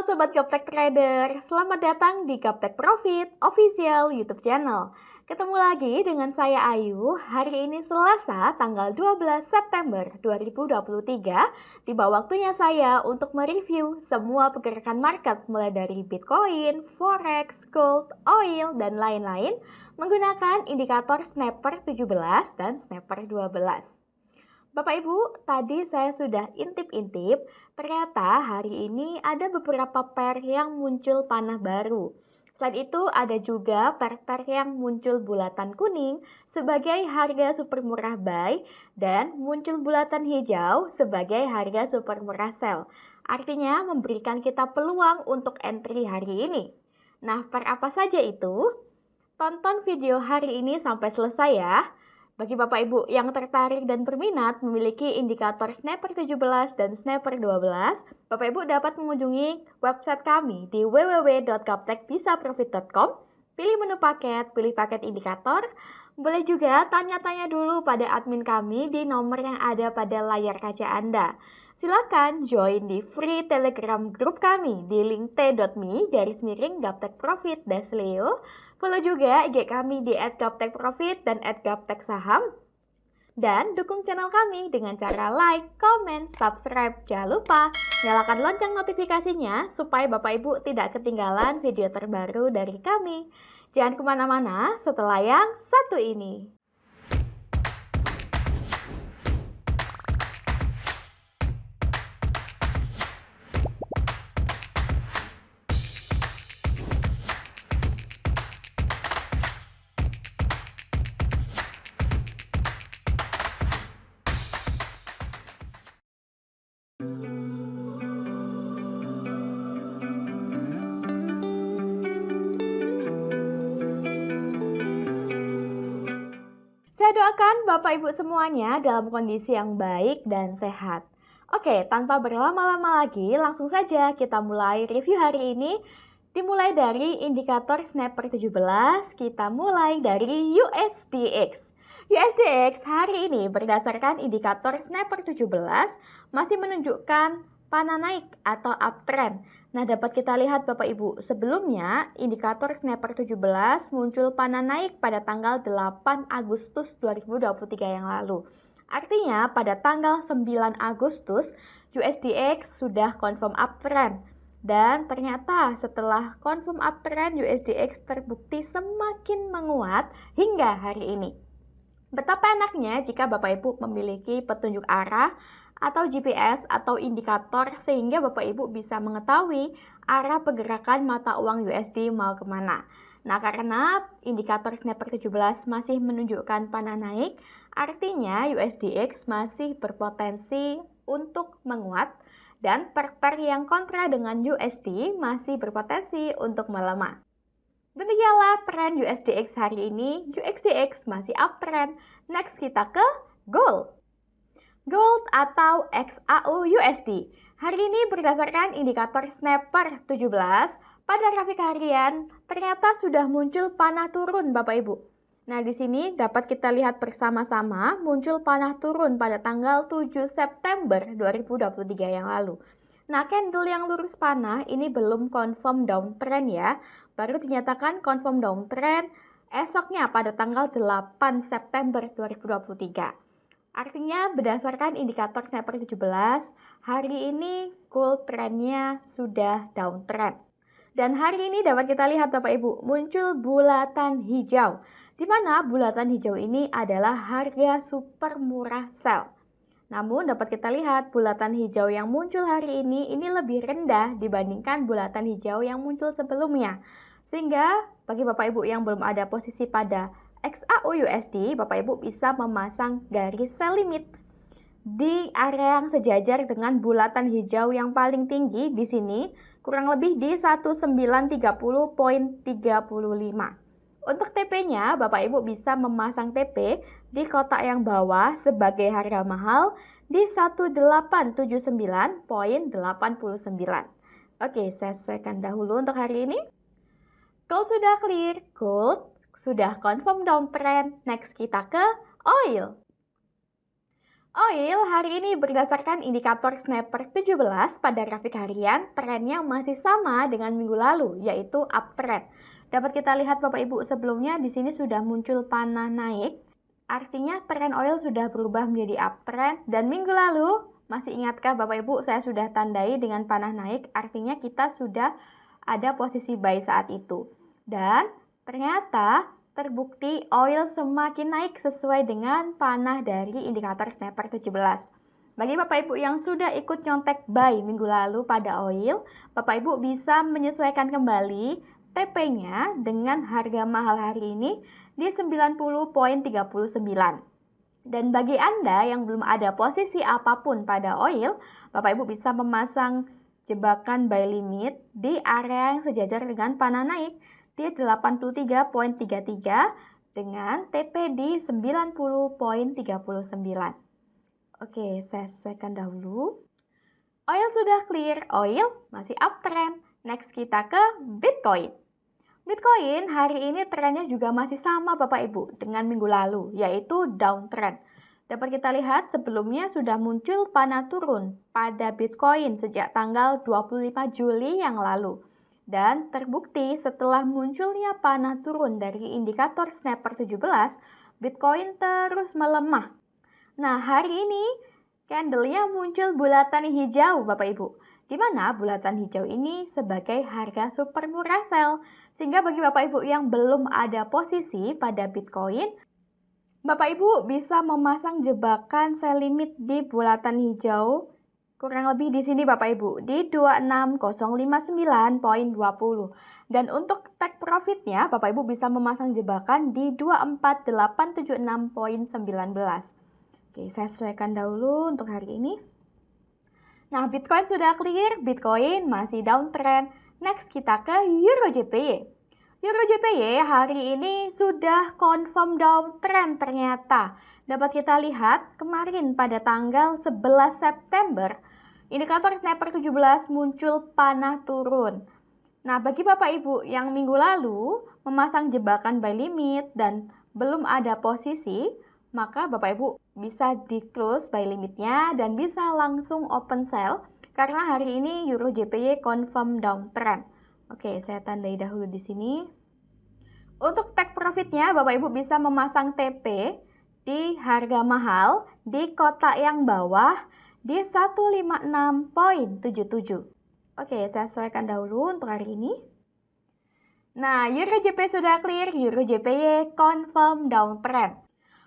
Sobat Gaptek Trader, selamat datang di Gaptek Profit Official YouTube Channel. Ketemu lagi dengan saya Ayu, hari ini Selasa tanggal 12 September 2023. Tiba waktunya saya untuk mereview semua pergerakan market mulai dari Bitcoin, Forex, Gold, Oil, dan lain-lain menggunakan indikator Snapper 17 dan Snapper 12. Bapak Ibu, tadi saya sudah intip-intip, ternyata hari ini ada beberapa pair yang muncul panah baru. Selain itu ada juga pair-pair yang muncul bulatan kuning sebagai harga super murah buy dan muncul bulatan hijau sebagai harga super murah sell. Artinya memberikan kita peluang untuk entry hari ini. Nah, pair apa saja itu? Tonton video hari ini sampai selesai ya. Bagi Bapak Ibu yang tertarik dan berminat memiliki indikator Snapper 17 dan Snapper 12, Bapak Ibu dapat mengunjungi website kami di www.gaptekbisaprofit.com, pilih menu paket, pilih paket indikator. Boleh juga tanya-tanya dulu pada admin kami di nomor yang ada pada layar kaca Anda. Silakan join di free Telegram group kami di link t.me/gaptekprofit-leo. Follow juga IG kami di @gaptekprofit dan @gapteksaham. Dan dukung channel kami dengan cara like, comment, subscribe. Jangan lupa nyalakan lonceng notifikasinya supaya Bapak Ibu tidak ketinggalan video terbaru dari kami. Jangan kemana-mana setelah yang satu ini. Saya doakan Bapak Ibu semuanya dalam kondisi yang baik dan sehat. Oke, tanpa berlama-lama lagi, langsung saja kita mulai review hari ini. Dimulai dari indikator Snapper 17, kita mulai dari USDX. USDX hari ini berdasarkan indikator Snapper 17 masih menunjukkan panah naik atau uptrend. Nah, dapat kita lihat Bapak Ibu, sebelumnya indikator Snapper 17 muncul panah naik pada tanggal 8 Agustus 2023 yang lalu. Artinya pada tanggal 9 Agustus USDX sudah confirm uptrend. Dan ternyata setelah confirm uptrend USDX terbukti semakin menguat hingga hari ini. Betapa enaknya jika Bapak Ibu memiliki petunjuk arah atau GPS atau indikator sehingga Bapak Ibu bisa mengetahui arah pergerakan mata uang USD mau kemana. Nah, karena indikator Snapper 17 masih menunjukkan panah naik, artinya USDX masih berpotensi untuk menguat dan pair yang kontra dengan USD masih berpotensi untuk melemah. Demikianlah tren USDX hari ini. USDX masih uptrend. Next kita ke Gold. Gold atau XAU USD. Hari ini berdasarkan indikator Snapper 17, pada grafik harian ternyata sudah muncul panah turun Bapak Ibu. Nah, di sini dapat kita lihat bersama-sama muncul panah turun pada tanggal 7 September 2023 yang lalu. Nah, candle yang lurus panah ini belum confirm downtrend ya. Baru dinyatakan confirm downtrend esoknya pada tanggal 8 September 2023. Artinya berdasarkan indikator Snapper 17, hari ini gold trendnya sudah downtrend. Dan hari ini dapat kita lihat Bapak Ibu, muncul bulatan hijau. Di mana bulatan hijau ini adalah harga super murah sell. Namun dapat kita lihat bulatan hijau yang muncul hari ini lebih rendah dibandingkan bulatan hijau yang muncul sebelumnya. Sehingga bagi Bapak Ibu yang belum ada posisi pada XAU USD, Bapak Ibu bisa memasang garis sell limit di area yang sejajar dengan bulatan hijau yang paling tinggi di sini, kurang lebih di 1930.35. Untuk TP-nya, Bapak Ibu bisa memasang TP di kotak yang bawah sebagai harga mahal di 1879.89. Oke, saya sesuaikan dahulu untuk hari ini. Gold sudah clear, gold sudah confirm downtrend. Next kita ke oil. Oil hari ini berdasarkan indikator Snapper 17 pada grafik harian, trennya masih sama dengan minggu lalu, yaitu uptrend. Dapat kita lihat Bapak Ibu sebelumnya di sini sudah muncul panah naik, artinya tren oil sudah berubah menjadi uptrend. Dan minggu lalu, masih ingatkah Bapak Ibu saya sudah tandai dengan panah naik, artinya kita sudah ada posisi buy saat itu. Dan ternyata terbukti oil semakin naik sesuai dengan panah dari indikator Snapper 17. Bagi Bapak Ibu yang sudah ikut nyontek buy minggu lalu pada oil, Bapak Ibu bisa menyesuaikan kembali TP-nya dengan harga mahal hari ini di 90.39. Dan bagi Anda yang belum ada posisi apapun pada oil, Bapak Ibu bisa memasang jebakan buy limit di area yang sejajar dengan panah naik di 83.33 dengan TP di 90.39. Oke, saya sesuaikan dahulu. Oil sudah clear, oil masih uptrend. Next kita ke Bitcoin. Bitcoin hari ini trennya juga masih sama Bapak Ibu dengan minggu lalu, yaitu downtrend. Dapat kita lihat sebelumnya sudah muncul panah turun pada Bitcoin sejak tanggal 25 Juli yang lalu. Dan terbukti setelah munculnya panah turun dari indikator Snapper 17, Bitcoin terus melemah. Nah, hari ini candle-nya muncul bulatan hijau Bapak Ibu, di mana bulatan hijau ini sebagai harga super murah sell. Sehingga bagi Bapak Ibu yang belum ada posisi pada Bitcoin, Bapak Ibu bisa memasang jebakan sell limit di bulatan hijau kurang lebih di sini Bapak Ibu, di 26059.20. Dan untuk take profitnya, Bapak Ibu bisa memasang jebakan di 24876.19. Oke, saya sesuaikan dahulu untuk hari ini. Nah, Bitcoin sudah clear, Bitcoin masih downtrend. Next kita ke Euro JPY. Euro JPY hari ini sudah confirm downtrend ternyata. Dapat kita lihat kemarin pada tanggal 11 September, indikator Snapper 17 muncul panah turun. Nah, bagi Bapak Ibu yang minggu lalu memasang jebakan buy limit dan belum ada posisi, maka Bapak Ibu bisa di close buy limitnya dan bisa langsung open sell karena hari ini Euro JPY confirm downtrend. Oke, saya tandai dahulu di sini. Untuk take profitnya, Bapak Ibu bisa memasang TP di harga mahal di kotak yang bawah di 156.77. Oke, saya sesuaikan dahulu untuk hari ini. Nah, Euro JPY sudah clear, Euro JPY confirm downtrend.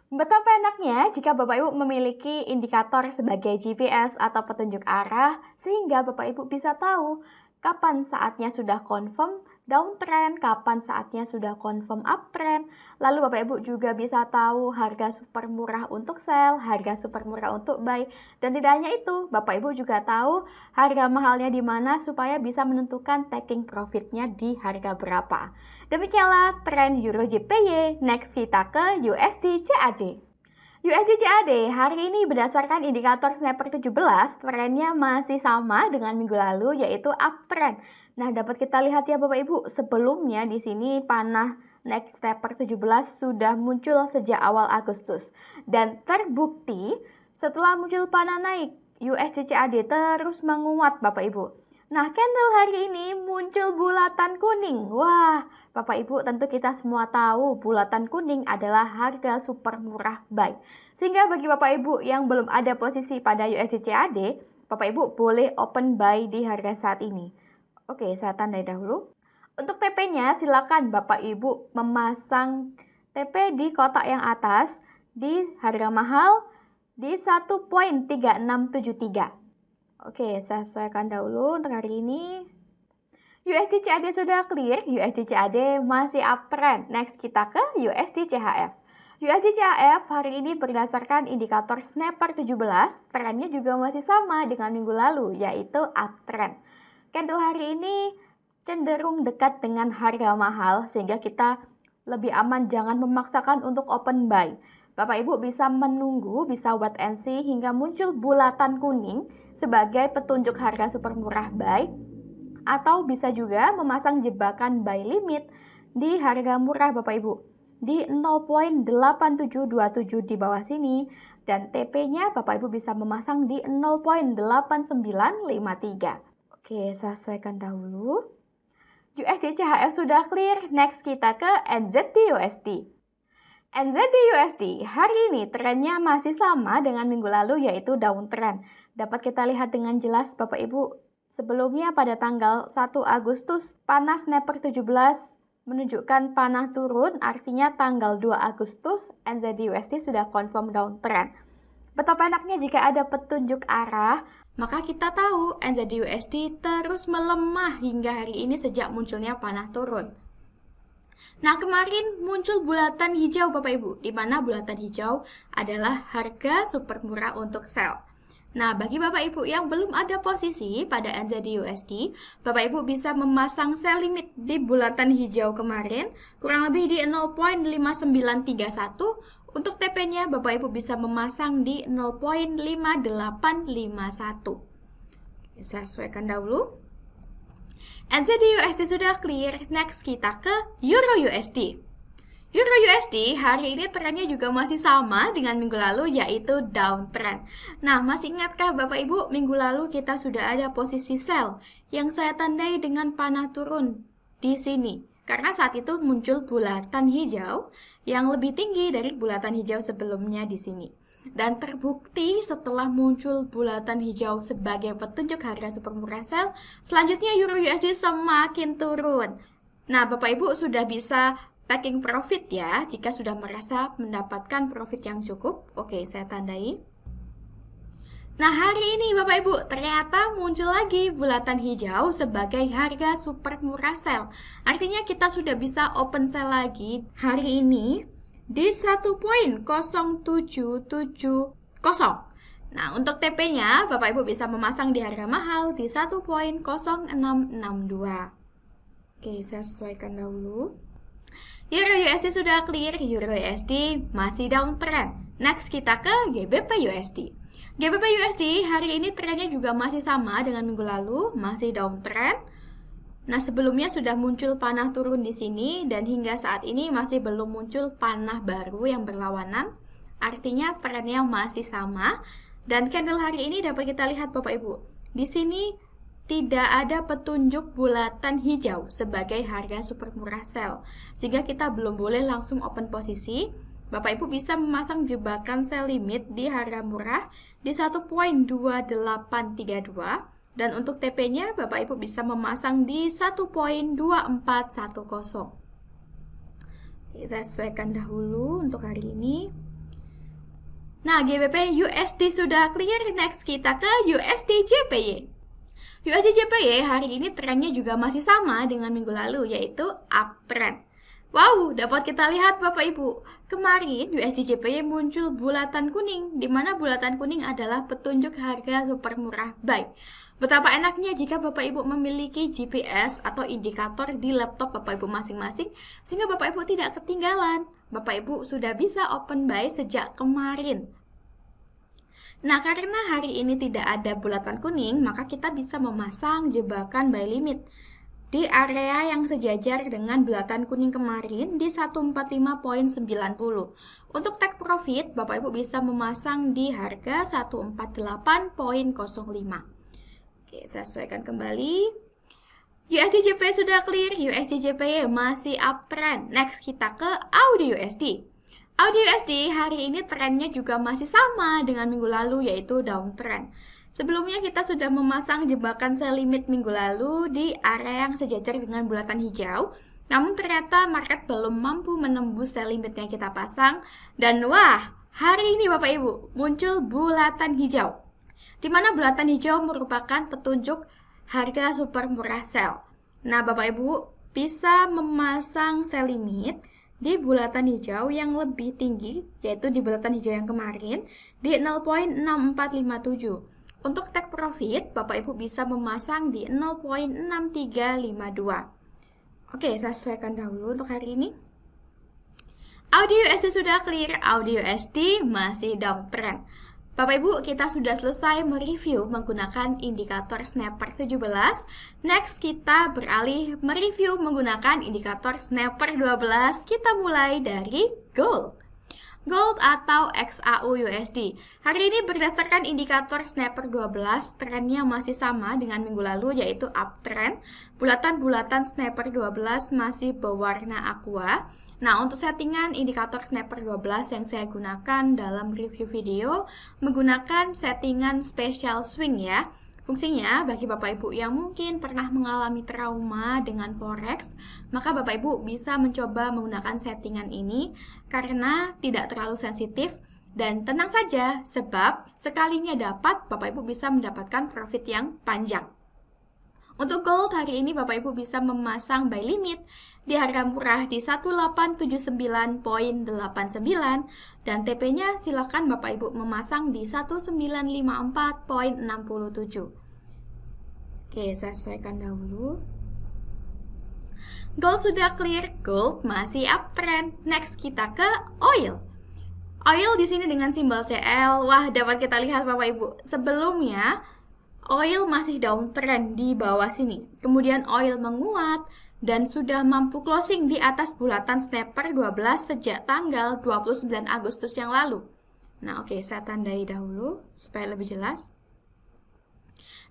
Betapa enaknya jika Bapak Ibu memiliki indikator sebagai GPS atau petunjuk arah, sehingga Bapak Ibu bisa tahu kapan saatnya sudah confirm downtrend, kapan saatnya sudah confirm uptrend. Lalu Bapak Ibu juga bisa tahu harga super murah untuk sell, harga super murah untuk buy. Dan tidak hanya itu, Bapak Ibu juga tahu harga mahalnya di mana supaya bisa menentukan taking profitnya di harga berapa. Demikianlah tren Euro JPY. Next kita ke USD CAD. USD CAD hari ini berdasarkan indikator Snapper 17, trennya masih sama dengan minggu lalu yaitu uptrend. Nah, dapat kita lihat ya Bapak Ibu, sebelumnya di sini panah naik Snapper 17 sudah muncul sejak awal Agustus. Dan terbukti setelah muncul panah naik, USD CAD terus menguat Bapak Ibu. Nah, candle hari ini muncul bulatan kuning. Wah, Bapak Ibu tentu kita semua tahu bulatan kuning adalah harga super murah buy. Sehingga bagi Bapak Ibu yang belum ada posisi pada USD CAD, Bapak Ibu boleh open buy di harga saat ini. Oke, saya tandai dahulu. Untuk TP-nya silakan Bapak Ibu memasang TP di kotak yang atas di harga mahal di 1.3673. Oke, saya sesuaikan dahulu untuk hari ini. USD CAD sudah clear, USD CAD masih uptrend. Next kita ke USD CHF. USD CHF hari ini berdasarkan indikator Snapper 17, trennya juga masih sama dengan minggu lalu, yaitu uptrend. Candle hari ini cenderung dekat dengan harga mahal, sehingga kita lebih aman jangan memaksakan untuk open buy. Bapak Ibu bisa menunggu, bisa wait and see hingga muncul bulatan kuning sebagai petunjuk harga super murah buy, atau bisa juga memasang jebakan buy limit di harga murah Bapak Ibu di 0.8727 di bawah sini dan TP-nya Bapak Ibu bisa memasang di 0.8953. Oke, sesuaikan dahulu. USD CHF sudah clear, next kita ke NZD USD. NZD USD hari ini trennya masih sama dengan minggu lalu, yaitu downtrend. Dapat kita lihat dengan jelas Bapak Ibu, sebelumnya pada tanggal 1 Agustus panas snapper 17 menunjukkan panah turun, artinya tanggal 2 Agustus NZD USD sudah confirm downtrend. Betapa enaknya jika ada petunjuk arah, maka kita tahu NZD USD terus melemah hingga hari ini sejak munculnya panah turun. Nah, kemarin muncul bulatan hijau Bapak Ibu, di mana bulatan hijau adalah harga super murah untuk sell. Nah, bagi Bapak Ibu yang belum ada posisi pada NZD USD, Bapak Ibu bisa memasang sell limit di bulatan hijau kemarin, kurang lebih di 0.5931. Untuk TP-nya, Bapak Ibu bisa memasang di 0.5851. Saya sesuaikan dahulu. NZD USD sudah clear, next kita ke Euro USD. Euro USD hari ini trennya juga masih sama dengan minggu lalu, yaitu downtrend. Nah, masih ingatkah Bapak Ibu, minggu lalu kita sudah ada posisi sell yang saya tandai dengan panah turun di sini. Karena saat itu muncul bulatan hijau yang lebih tinggi dari bulatan hijau sebelumnya di sini. Dan terbukti setelah muncul bulatan hijau sebagai petunjuk harga super murah sell, selanjutnya Euro USD semakin turun. Nah, Bapak Ibu sudah bisa taking profit ya, jika sudah merasa mendapatkan profit yang cukup. Oke, saya tandai. Nah, hari ini Bapak Ibu ternyata muncul lagi bulatan hijau sebagai harga super murah sell. Artinya kita sudah bisa open sell lagi hari ini di 1.0770. Nah, untuk TP-nya Bapak Ibu bisa memasang di harga mahal di 1.0662. Oke, saya sesuaikan dahulu. Euro USD sudah clear, Euro USD masih downtrend. Next kita ke GBP USD. GBP USD hari ini trennya juga masih sama dengan minggu lalu, masih downtrend. Nah, sebelumnya sudah muncul panah turun di sini dan hingga saat ini masih belum muncul panah baru yang berlawanan. Artinya trennya masih sama dan candle hari ini dapat kita lihat Bapak Ibu. Di sini tidak ada petunjuk bulatan hijau sebagai harga super murah sell, sehingga kita belum boleh langsung open posisi. Bapak Ibu bisa memasang jebakan sell limit di harga murah di 1.2832 dan untuk TP-nya Bapak Ibu bisa memasang di 1.2410. Saya sesuaikan dahulu untuk hari ini. Nah, GBP USD sudah clear, next kita ke USD JPY. USD JPY hari ini trennya juga masih sama dengan minggu lalu, yaitu uptrend. Wow, dapat kita lihat Bapak Ibu, kemarin USD JPY muncul bulatan kuning, di mana bulatan kuning adalah petunjuk harga super murah buy. Betapa enaknya jika Bapak Ibu memiliki GPS atau indikator di laptop Bapak Ibu masing-masing, sehingga Bapak Ibu tidak ketinggalan. Bapak Ibu sudah bisa open buy sejak kemarin. Nah, karena hari ini tidak ada bulatan kuning, maka kita bisa memasang jebakan buy limit di area yang sejajar dengan bulatan kuning kemarin di 145.90. Untuk take profit, Bapak Ibu bisa memasang di harga 148.05. Oke, saya sesuaikan kembali. USD JPY sudah clear, USD JPY masih uptrend. Next kita ke AUD USD. AUD USD hari ini trennya juga masih sama dengan minggu lalu, yaitu downtrend. Sebelumnya kita sudah memasang jebakan sell limit minggu lalu di area yang sejajar dengan bulatan hijau. Namun ternyata market belum mampu menembus sell limit yang kita pasang. Dan wah, hari ini Bapak Ibu muncul bulatan hijau. Di mana bulatan hijau merupakan petunjuk harga super murah sell. Nah, Bapak Ibu bisa memasang sell limit di bulatan hijau yang lebih tinggi, yaitu di bulatan hijau yang kemarin di 0.6457. Untuk take profit, Bapak Ibu bisa memasang di 0.6352. Oke, saya sesuaikan dahulu untuk hari ini. AUD USD sudah clear, AUD USD masih downtrend. Bapak Ibu, kita sudah selesai mereview menggunakan indikator snapper 17. Next, kita beralih mereview menggunakan indikator snapper 12. Kita mulai dari gold. Gold atau XAU USD. Hari ini berdasarkan indikator Snapper 12, trennya masih sama dengan minggu lalu yaitu uptrend. Bulatan-bulatan Snapper 12 masih berwarna aqua. Nah, untuk settingan indikator Snapper 12 yang saya gunakan dalam review video menggunakan settingan special swing ya. Fungsinya bagi Bapak Ibu yang mungkin pernah mengalami trauma dengan forex, maka Bapak Ibu bisa mencoba menggunakan settingan ini karena tidak terlalu sensitif dan tenang saja sebab sekalinya dapat Bapak Ibu bisa mendapatkan profit yang panjang. Untuk gold hari ini Bapak Ibu bisa memasang buy limit di harga murah di 1879.89 dan TP-nya silakan Bapak Ibu memasang di 1954.67. Oke, saya sesuaikan dahulu. Gold sudah clear, gold masih uptrend. Next kita ke oil. Oil di sini dengan simbol CL. Wah, dapat kita lihat Bapak Ibu. Sebelumnya oil masih downtrend di bawah sini. Kemudian oil menguat dan sudah mampu closing di atas bulatan Snapper 12 sejak tanggal 29 Agustus yang lalu. Nah, oke, saya tandai dahulu supaya lebih jelas.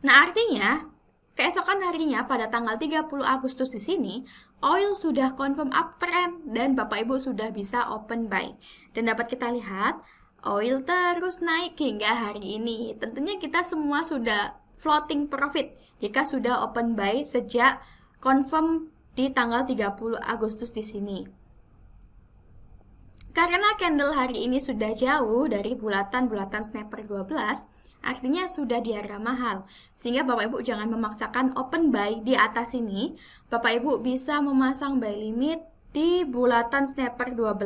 Nah, artinya keesokan harinya pada tanggal 30 Agustus di sini, oil sudah confirm uptrend dan Bapak Ibu sudah bisa open buy. Dan dapat kita lihat, oil terus naik hingga hari ini. Tentunya kita semua sudah floating profit jika sudah open buy sejak confirm di tanggal 30 Agustus di sini. Karena candle hari ini sudah jauh dari bulatan-bulatan Snapper 12, artinya sudah di harga mahal. Sehingga Bapak Ibu jangan memaksakan open buy di atas ini. Bapak Ibu bisa memasang buy limit di bulatan Snapper 12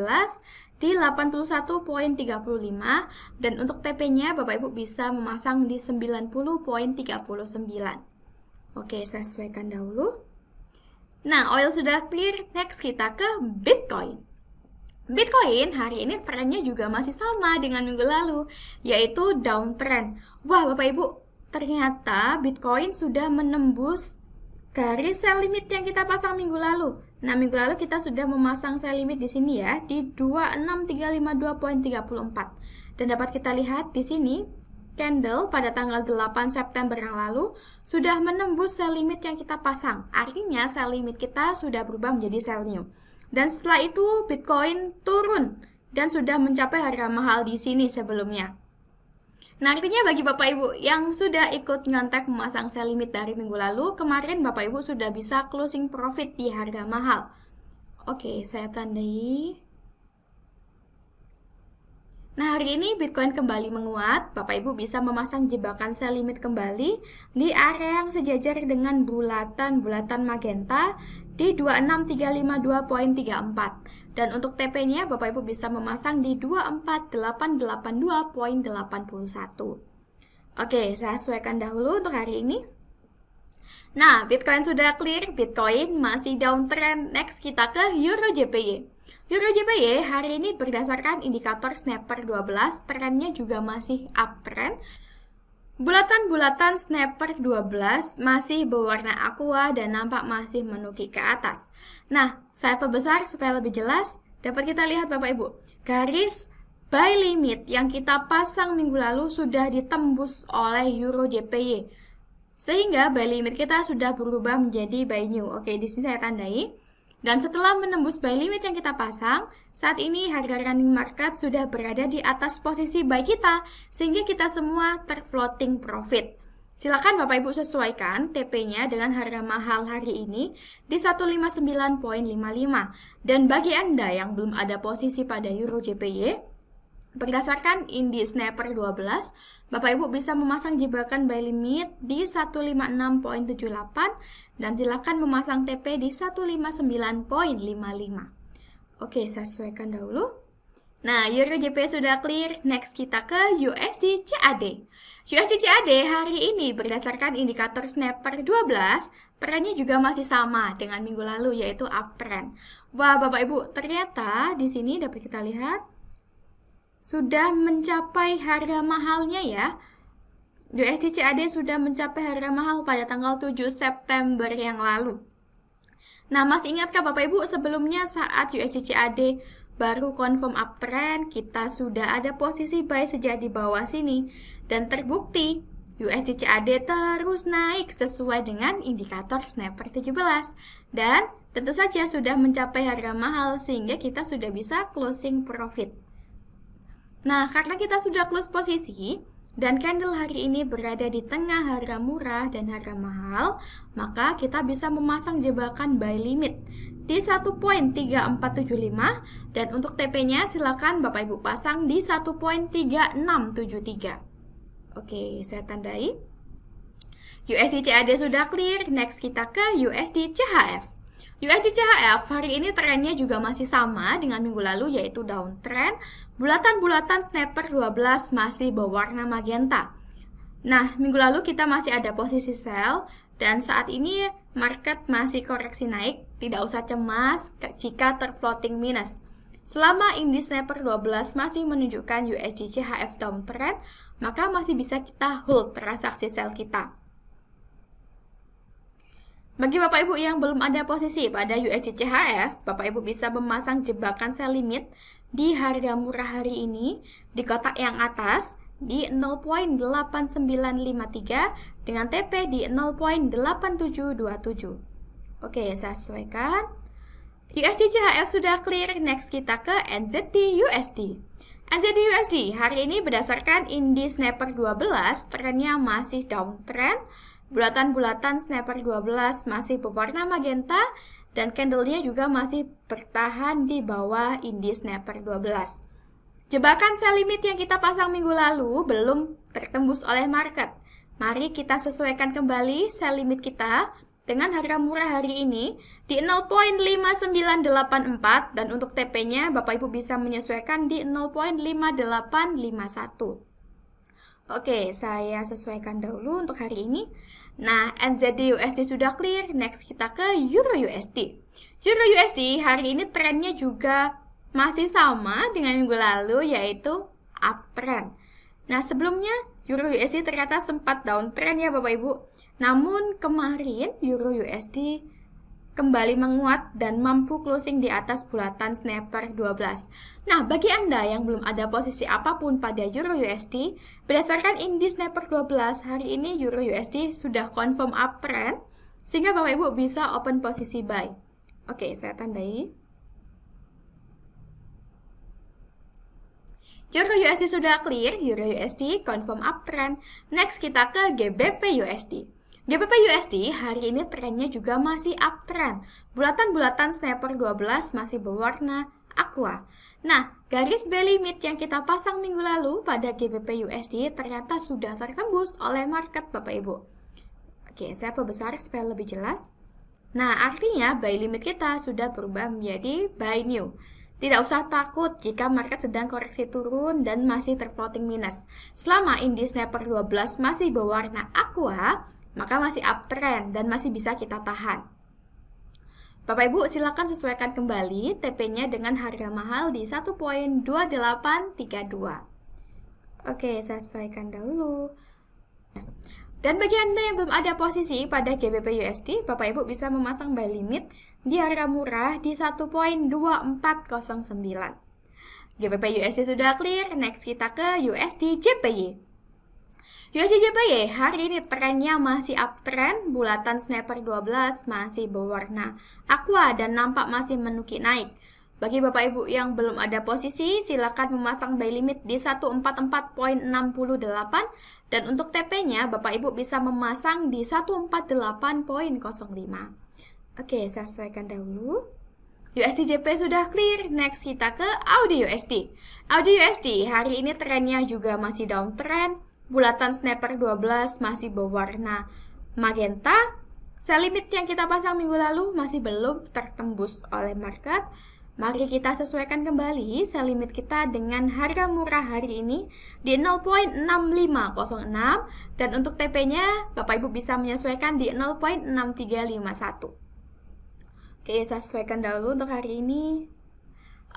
di 81.35 dan untuk TP-nya Bapak Ibu bisa memasang di 90.39. Oke, saya sesuaikan dahulu. Nah, oil sudah clear, next kita ke Bitcoin. Bitcoin hari ini trennya juga masih sama dengan minggu lalu, yaitu downtrend. Wah, Bapak Ibu, ternyata Bitcoin sudah menembus garis sell limit yang kita pasang minggu lalu. Nah, minggu lalu kita sudah memasang sell limit di sini ya, di 26352.34. Dan dapat kita lihat di sini, candle pada tanggal 8 September yang lalu sudah menembus sell limit yang kita pasang. Artinya sell limit kita sudah berubah menjadi sell new. Dan setelah itu Bitcoin turun dan sudah mencapai harga mahal di sini sebelumnya. Nah, artinya bagi Bapak Ibu yang sudah ikut nyontek memasang sell limit dari minggu lalu, kemarin Bapak Ibu sudah bisa closing profit di harga mahal. Oke, saya tandai. Nah, hari ini Bitcoin kembali menguat. Bapak Ibu bisa memasang jebakan sell limit kembali di area yang sejajar dengan bulatan magenta di 26352.34. Dan untuk TP-nya Bapak Ibu bisa memasang di 24882.81. Oke, saya sesuaikan dahulu untuk hari ini. Nah, Bitcoin sudah clear, Bitcoin masih downtrend. Next kita ke Euro JPY. Euro JPY hari ini berdasarkan indikator Snapper 12, trennya juga masih uptrend. Bulatan-bulatan Snapper 12 masih berwarna aqua dan nampak masih menukik ke atas. Nah, saya perbesar supaya lebih jelas. Dapat kita lihat Bapak Ibu, garis buy limit yang kita pasang minggu lalu sudah ditembus oleh Euro JPY. Sehingga buy limit kita sudah berubah menjadi buy new. Oke, di sini saya tandai. Dan setelah menembus buy limit yang kita pasang, saat ini harga running market sudah berada di atas posisi buy kita, sehingga kita semua terfloating profit. Silakan Bapak Ibu sesuaikan TP-nya dengan harga mahal hari ini di 159.55. Dan bagi Anda yang belum ada posisi pada Euro JPY, berdasarkan Indi Snapper 12, Bapak Ibu bisa memasang jebakan buy limit di 156.78 dan silakan memasang TP di 159.55. Oke, saya sesuaikan dahulu. Nah, Euro JPY sudah clear. Next kita ke USD CAD. USD CAD hari ini berdasarkan indikator Snapper 12, trennya juga masih sama dengan minggu lalu yaitu uptrend. Wah, Bapak Ibu, ternyata di sini dapat kita lihat sudah mencapai harga mahalnya ya. USD CAD sudah mencapai harga mahal pada tanggal 7 September yang lalu. Nah, masih ingatkah Bapak Ibu sebelumnya saat USD CAD baru confirm uptrend, kita sudah ada posisi buy sejak di bawah sini. Dan terbukti USD CAD terus naik sesuai dengan indikator Snapper 17. Dan tentu saja sudah mencapai harga mahal sehingga kita sudah bisa closing profit. Nah, karena kita sudah close posisi dan candle hari ini berada di tengah harga murah dan harga mahal, maka kita bisa memasang jebakan buy limit di 1.3475 dan untuk TP-nya silakan Bapak Ibu pasang di 1.3673. Oke, saya tandai. USD CAD sudah clear. Next kita ke USD CHF. USD CHF hari ini trennya juga masih sama dengan minggu lalu, yaitu downtrend. Bulatan-bulatan Snapper 12 masih berwarna magenta. Nah, minggu lalu kita masih ada posisi sell dan saat ini market masih koreksi naik. Tidak usah cemas jika terfloating minus. Selama indeks Snapper 12 masih menunjukkan USD CHF downtrend, maka masih bisa kita hold transaksi sell kita. Bagi Bapak Ibu yang belum ada posisi pada USD CHF, Bapak Ibu bisa memasang jebakan sell limit di harga murah hari ini di kotak yang atas di 0.8953 dengan TP di 0.8727. Oke, saya sesuaikan. USD CHF sudah clear. Next kita ke NZD USD. NZD USD hari ini berdasarkan indeks Snapper 12 trennya masih downtrend. Bulatan-bulatan Snapper 12 masih berwarna magenta dan candlenya juga masih bertahan di bawah indeks Snapper 12. Jebakan sell limit yang kita pasang minggu lalu belum tertembus oleh market. Mari kita sesuaikan kembali sell limit kita dengan harga murah hari ini di 0.5984 dan untuk TP-nya Bapak Ibu bisa menyesuaikan di 0.5851. Oke, saya sesuaikan dahulu untuk hari ini. Nah, NZD USD sudah clear. Next kita ke Euro USD. Euro USD hari ini trennya juga masih sama dengan minggu lalu, yaitu uptrend. Nah, sebelumnya Euro USD ternyata sempat downtrend ya Bapak Ibu. Namun kemarin Euro USD kembali menguat dan mampu closing di atas bulatan Snapper 12. Nah, bagi Anda yang belum ada posisi apapun pada Euro USD, berdasarkan indeks Snapper 12, hari ini Euro USD sudah confirm uptrend, sehingga Bapak Ibu bisa open posisi buy. Oke, saya tandai. Euro USD sudah clear, Euro USD confirm uptrend. Next kita ke GBP USD. GBP USD hari ini trennya juga masih uptrend. Bulatan-bulatan Snapper 12 masih berwarna aqua. Nah, garis buy limit yang kita pasang minggu lalu pada GBP USD ternyata sudah tertembus oleh market Bapak Ibu. Oke, saya perbesar supaya lebih jelas. Nah, artinya buy limit kita sudah berubah menjadi buy new. Tidak usah takut jika market sedang koreksi turun dan masih terfloating minus. Selama indeks Snapper 12 masih berwarna aqua, maka masih uptrend dan masih bisa kita tahan. Bapak Ibu silakan sesuaikan kembali TP-nya dengan harga mahal di 1.2832. Oke, saya sesuaikan dahulu. Dan bagi Anda yang belum ada posisi pada GBP USD, Bapak Ibu bisa memasang buy limit di harga murah di 1.2409. GBP USD sudah clear. Next kita ke USD JPY. USD JPY hari ini trennya masih uptrend, bulatan Snapper 12 masih berwarna aqua dan nampak masih menukik naik. Bagi Bapak Ibu yang belum ada posisi, silakan memasang buy limit di 144.68 dan untuk TP-nya Bapak Ibu bisa memasang di 148.05. Oke, saya sesuaikan dahulu. USD JP sudah clear. Next kita ke AUD USD. AUD USD hari ini trennya juga masih downtrend. Bulatan Snapper 12 masih berwarna magenta. Sell limit yang kita pasang minggu lalu masih belum tertembus oleh market. Mari kita sesuaikan kembali sell limit kita dengan harga murah hari ini di 0.6506 dan untuk TP-nya Bapak Ibu bisa menyesuaikan di 0.6351. Oke, saya sesuaikan dahulu untuk hari ini.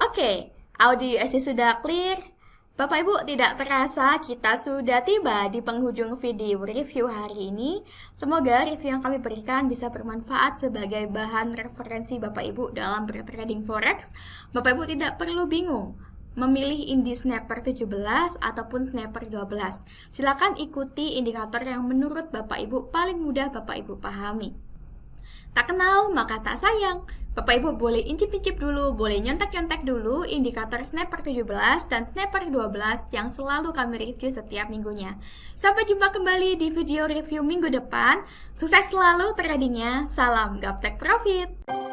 Oke, AUD USD sudah clear. Bapak Ibu, tidak terasa kita sudah tiba di penghujung video review hari ini. Semoga review yang kami berikan bisa bermanfaat sebagai bahan referensi Bapak Ibu dalam bertrading forex. Bapak Ibu tidak perlu bingung memilih Indisnapper 17 ataupun Snapper 12. Silakan ikuti indikator yang menurut Bapak Ibu paling mudah Bapak Ibu pahami. Tak kenal maka tak sayang. Bapak Ibu boleh incip-incip dulu, boleh nyontek-nyontek dulu indikator Snapper 17 dan Snapper 12 yang selalu kami review setiap minggunya. Sampai jumpa kembali di video review minggu depan. Sukses selalu tradingnya. Salam Gaptek Profit.